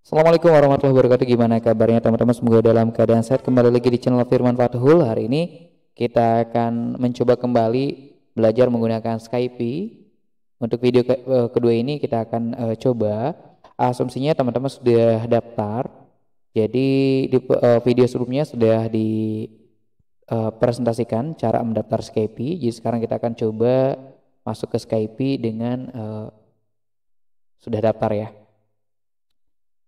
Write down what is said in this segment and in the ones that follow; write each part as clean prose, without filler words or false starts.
Assalamualaikum warahmatullahi wabarakatuh. Gimana kabarnya teman-teman? Semoga dalam keadaan sehat. Kembali lagi di channel Firman Fathul. Hari ini kita akan mencoba kembali belajar menggunakan Skype. Untuk video kedua ini kita akan coba. Asumsinya teman-teman sudah daftar. Jadi di video sebelumnya sudah dipresentasikan cara mendaftar Skype. Jadi sekarang kita akan coba masuk ke Skype dengan sudah daftar ya.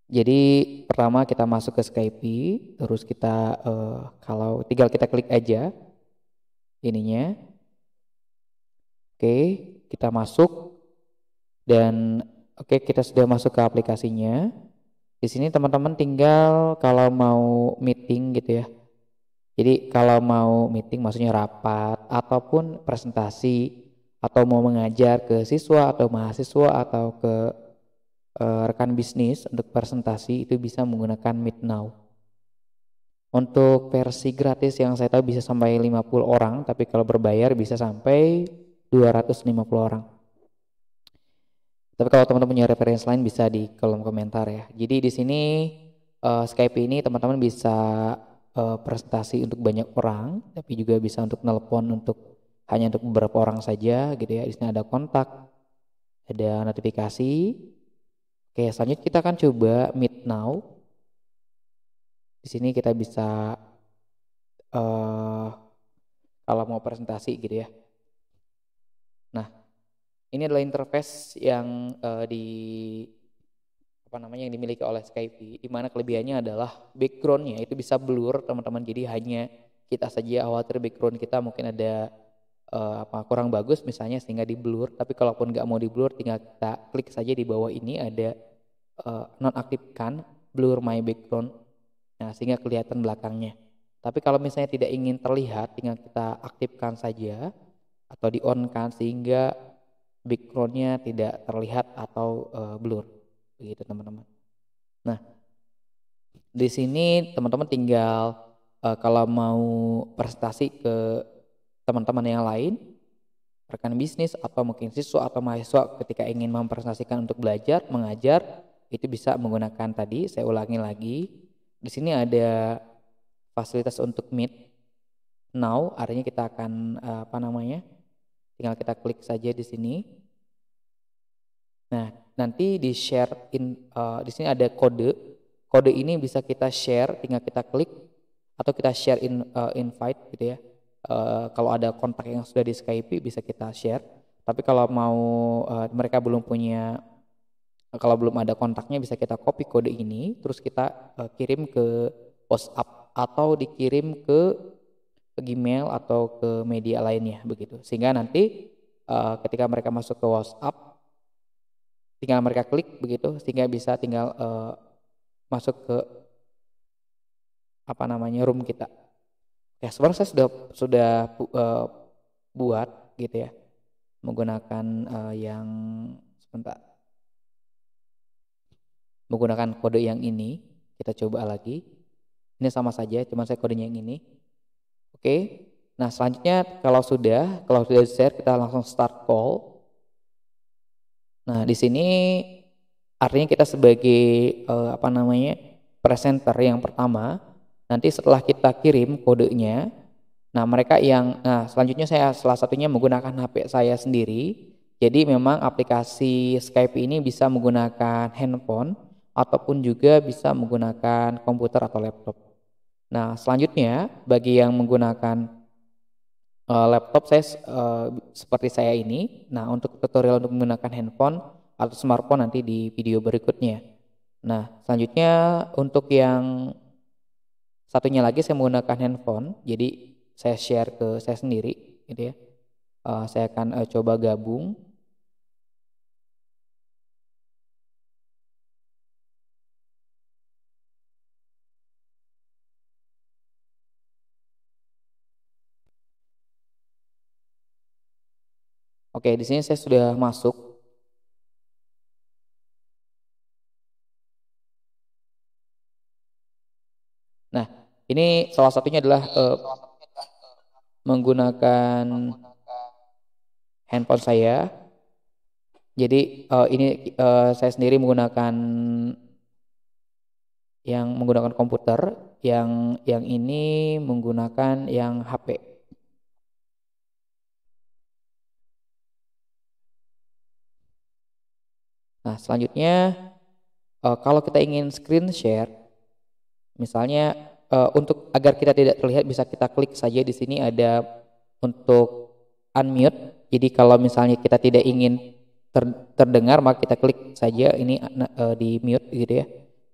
Jadi pertama kita masuk ke Skype, terus kita kalau tinggal kita klik aja ininya. Oke, kita masuk dan oke kita sudah masuk ke aplikasinya. Di sini teman-teman tinggal kalau mau meeting gitu ya. Jadi kalau mau meeting maksudnya rapat ataupun presentasi atau mau mengajar ke siswa atau mahasiswa atau ke rekan bisnis untuk presentasi itu bisa menggunakan Meet Now. Untuk versi gratis yang saya tahu bisa sampai 50 orang, tapi kalau berbayar bisa sampai 250 orang. Tapi kalau teman-teman punya referensi lain bisa di kolom komentar ya. Jadi di sini Skype ini teman-teman bisa presentasi untuk banyak orang, tapi juga bisa untuk nelpon hanya untuk beberapa orang saja gitu ya. Di sini ada kontak, ada notifikasi. Oke, selanjutnya kita akan coba Meet Now. Di sini kita bisa kalau mau presentasi gitu ya. Nah, ini adalah interface yang yang dimiliki oleh Skype, di mana kelebihannya adalah backgroundnya itu bisa blur teman-teman. Jadi hanya kita saja, khawatir background kita mungkin ada kurang bagus misalnya sehingga di blur. Tapi kalaupun nggak mau di blur, tinggal kita klik saja di bawah ini ada nonaktifkan blur my background. Nah, sehingga kelihatan belakangnya. Tapi kalau misalnya tidak ingin terlihat, tinggal kita aktifkan saja atau di on kan sehingga backgroundnya tidak terlihat atau blur, begitu teman-teman. Nah, di sini teman-teman tinggal kalau mau presentasi ke teman-teman yang lain, rekan bisnis atau mungkin siswa atau mahasiswa ketika ingin mempresentasikan untuk belajar, mengajar, itu bisa menggunakan tadi. Saya ulangi lagi. Di sini ada fasilitas untuk Meet Now, artinya kita akan tinggal kita klik saja di sini. Nah, nanti di share di sini ada kode. Kode ini bisa kita share, tinggal kita klik atau kita share invite gitu ya. Kalau ada kontak yang sudah di Skype bisa kita share. Tapi kalau mau mereka belum punya, kalau belum ada kontaknya bisa kita copy kode ini, terus kita kirim ke WhatsApp atau dikirim ke Gmail atau ke media lainnya begitu. Sehingga nanti ketika mereka masuk ke WhatsApp, tinggal mereka klik begitu, sehingga bisa tinggal masuk ke room kita. Ya sebenarnya saya sudah buat gitu ya, menggunakan menggunakan kode yang ini. Kita coba lagi. Ini sama saja, cuma saya kodenya yang ini. Oke. Nah selanjutnya kalau sudah share, kita langsung start call. Nah di sini artinya kita sebagai presenter yang pertama. Nanti setelah kita kirim kodenya, selanjutnya saya salah satunya menggunakan HP saya sendiri. Jadi memang aplikasi Skype ini bisa menggunakan handphone ataupun juga bisa menggunakan komputer atau laptop. Nah, selanjutnya bagi yang menggunakan laptop seperti saya ini. Nah, untuk tutorial untuk menggunakan handphone atau smartphone nanti di video berikutnya. Nah, selanjutnya untuk yang satunya lagi saya menggunakan handphone. Jadi saya share ke saya sendiri gitu ya. Saya akan coba gabung. Oke, di sini saya sudah masuk. Nah, ini salah satunya adalah menggunakan handphone saya. Jadi ini saya sendiri menggunakan yang menggunakan komputer, yang ini menggunakan yang HP. Nah, selanjutnya kalau kita ingin screen share, misalnya untuk agar kita tidak terlihat bisa kita klik saja di sini ada untuk unmute. Jadi kalau misalnya kita tidak ingin terdengar maka kita klik saja ini di mute gitu ya.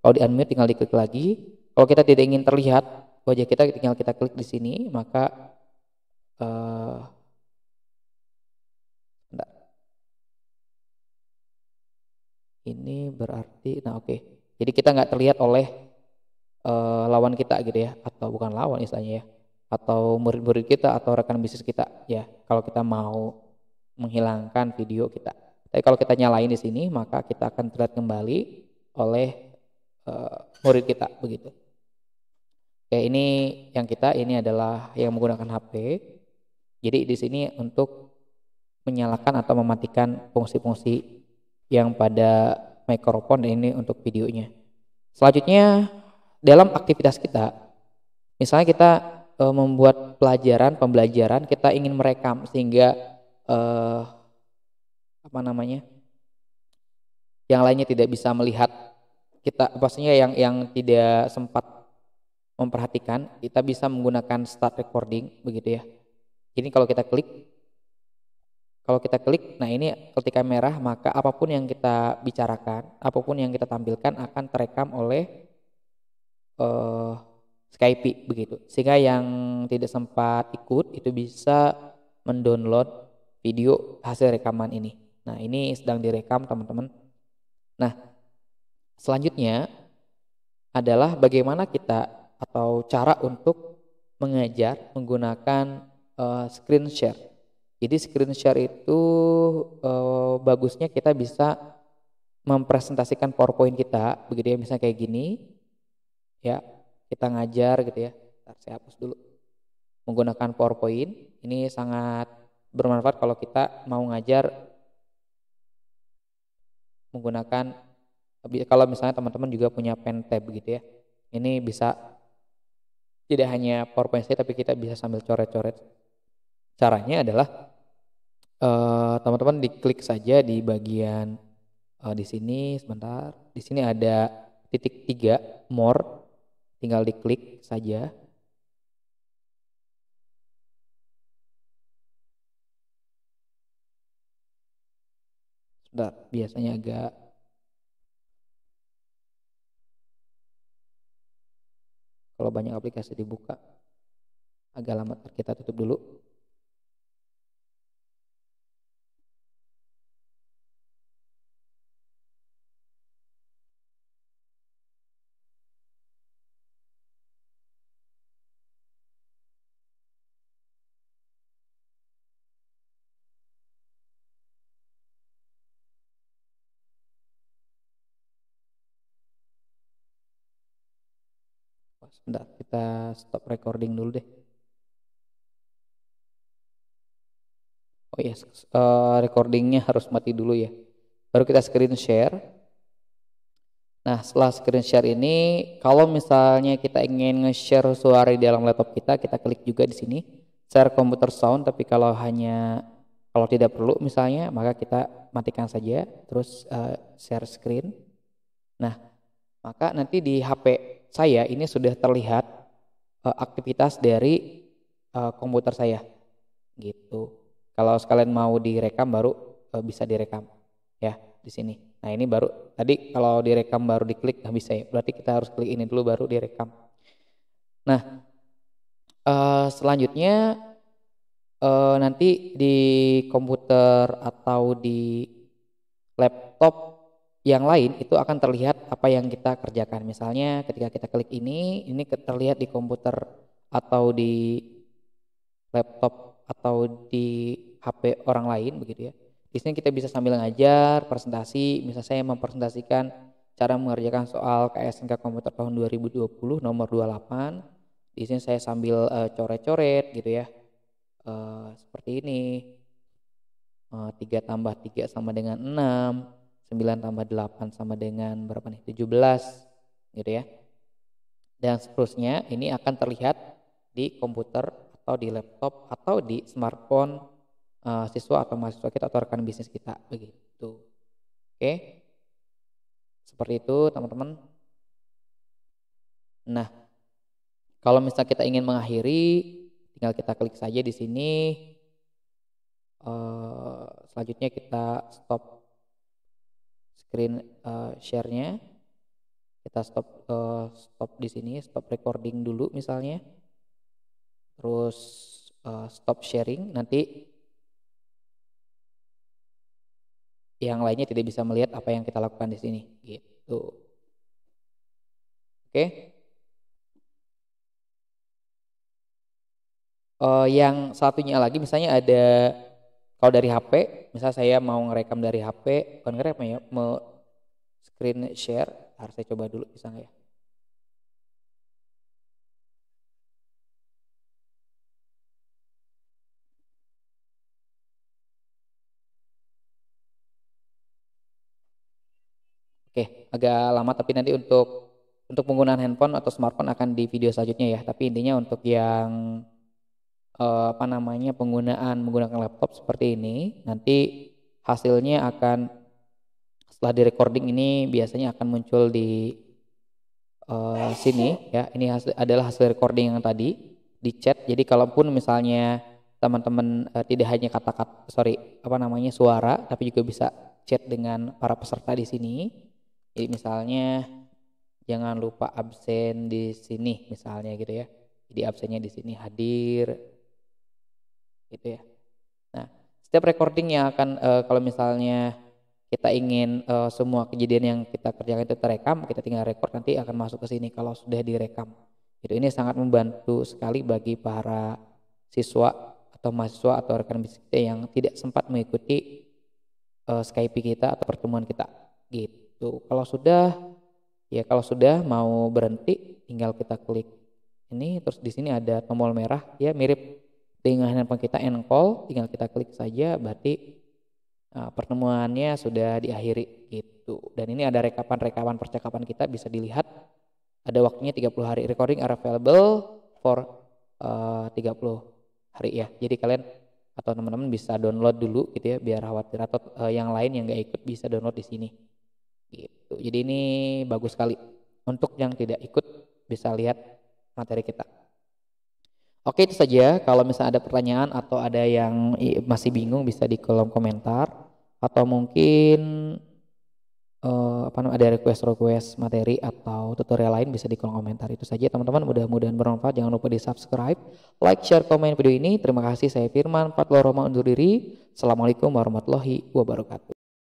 Kalau di unmute tinggal diklik lagi. Kalau kita tidak ingin terlihat wajah kita tinggal kita klik di sini maka bentar. Ini berarti nah oke. Jadi kita nggak terlihat oleh lawan kita gitu ya, atau bukan lawan istilahnya ya, atau murid-murid kita atau rekan bisnis kita ya, kalau kita mau menghilangkan video kita. Tapi kalau kita nyalain di sini maka kita akan terlihat kembali oleh murid kita begitu. Oke, ini yang kita ini adalah yang menggunakan HP. Jadi di sini untuk menyalakan atau mematikan fungsi-fungsi yang pada mikrofon dan ini untuk videonya. Selanjutnya dalam aktivitas kita, misalnya kita membuat pembelajaran, kita ingin merekam sehingga yang lainnya tidak bisa melihat kita, pastinya yang tidak sempat memperhatikan, kita bisa menggunakan start recording begitu ya. Ini kalau kita klik, nah ini ketika merah maka apapun yang kita bicarakan, apapun yang kita tampilkan akan terekam oleh Skype begitu. Sehingga yang tidak sempat ikut itu bisa mendownload video hasil rekaman ini. Nah, ini sedang direkam teman-teman. Nah, selanjutnya adalah bagaimana kita atau cara untuk mengajar menggunakan screen share. Jadi screen share itu bagusnya kita bisa mempresentasikan PowerPoint kita begitu ya, misalnya kayak gini ya, kita ngajar gitu ya. Ntar saya hapus dulu. Menggunakan PowerPoint ini sangat bermanfaat kalau kita mau ngajar menggunakan, kalau misalnya teman-teman juga punya pen tab gitu ya. Ini bisa tidak hanya PowerPoint saja tapi kita bisa sambil coret-coret. Caranya adalah teman-teman diklik saja di bagian di sini sebentar. Di sini ada titik 3 more, tinggal diklik saja. Sebentar, biasanya agak kalau banyak aplikasi dibuka agak lama, kita tutup dulu. Sebentar, kita stop recording dulu deh. Oh iya, recordingnya harus mati dulu ya. Baru kita screen share. Nah, setelah screen share ini, kalau misalnya kita ingin nge-share suara di dalam laptop kita klik juga di sini, share computer sound. Tapi kalau tidak perlu misalnya, maka kita matikan saja, terus share screen. Nah, maka nanti di HP saya ini sudah terlihat aktivitas dari komputer saya, gitu. Kalau sekalian mau direkam baru bisa direkam ya di sini. Nah, ini baru tadi kalau direkam baru diklik nggak bisa ya. Berarti kita harus klik ini dulu baru direkam. Nah, selanjutnya nanti di komputer atau di laptop yang lain itu akan terlihat apa yang kita kerjakan. Misalnya ketika kita klik ini terlihat di komputer atau di laptop atau di HP orang lain begitu ya. Di sini kita bisa sambil ngajar, presentasi, misalnya saya mempresentasikan cara mengerjakan soal KSNK komputer tahun 2020 nomor 28. Di sini saya sambil coret-coret gitu ya. Seperti ini. 3 tambah 3 sama dengan 6, 9 tambah 8 sama dengan berapa nih? 17 gitu ya. dan seterusnya ini akan terlihat di komputer atau di laptop atau di smartphone siswa atau mahasiswa kita atau rekan bisnis kita begitu. Oke, seperti itu teman-teman. Nah, kalau misalnya kita ingin mengakhiri, tinggal kita klik saja di sini. Selanjutnya kita stop screen share-nya. Kita stop di sini, stop recording dulu misalnya. Terus stop sharing, nanti yang lainnya tidak bisa melihat apa yang kita lakukan di sini gitu. Oke. Yang satunya lagi misalnya ada, kalau dari HP, misalnya saya mau ngerekam dari HP, bukan ngerekam ya, mau screen share, harus saya coba dulu bisa nggak ya? Oke, agak lama tapi nanti untuk penggunaan handphone atau smartphone akan di video selanjutnya ya. Tapi intinya untuk yang menggunakan laptop seperti ini, nanti hasilnya akan setelah di recording ini biasanya akan muncul di sini ya. Ini adalah hasil recording yang tadi di chat. Jadi kalaupun misalnya teman-teman tidak hanya suara, tapi juga bisa chat dengan para peserta di sini. Jadi misalnya jangan lupa absen di sini misalnya gitu ya. Jadi absennya di sini hadir gitu ya. Nah, setiap recording yang akan kalau misalnya kita ingin semua kejadian yang kita kerjakan itu terekam, kita tinggal record, nanti akan masuk ke sini kalau sudah direkam. Itu ini sangat membantu sekali bagi para siswa atau mahasiswa atau rekan bisnis kita yang tidak sempat mengikuti Skype kita atau pertemuan kita gitu. Kalau sudah mau berhenti, tinggal kita klik ini, terus di sini ada tombol merah ya, mirip dengan handphone kita end call, tinggal kita klik saja, berarti pertemuannya sudah diakhiri gitu. Dan ini ada rekapan percakapan kita bisa dilihat, ada waktunya 30 hari, recording are available for 30 hari ya. Jadi kalian atau teman-teman bisa download dulu gitu ya, biar khawatir atau yang lain yang nggak ikut bisa download di sini gitu. Jadi ini bagus sekali untuk yang tidak ikut bisa lihat materi kita. Oke, itu saja. Kalau misalnya ada pertanyaan atau ada yang masih bingung bisa di kolom komentar, atau mungkin ada request materi atau tutorial lain bisa di kolom komentar. Itu saja teman-teman, mudah-mudahan bermanfaat. Jangan lupa di subscribe, like, share, komen video ini. Terima kasih, saya Firman Patlo Roma undur diri. Assalamualaikum warahmatullahi wabarakatuh.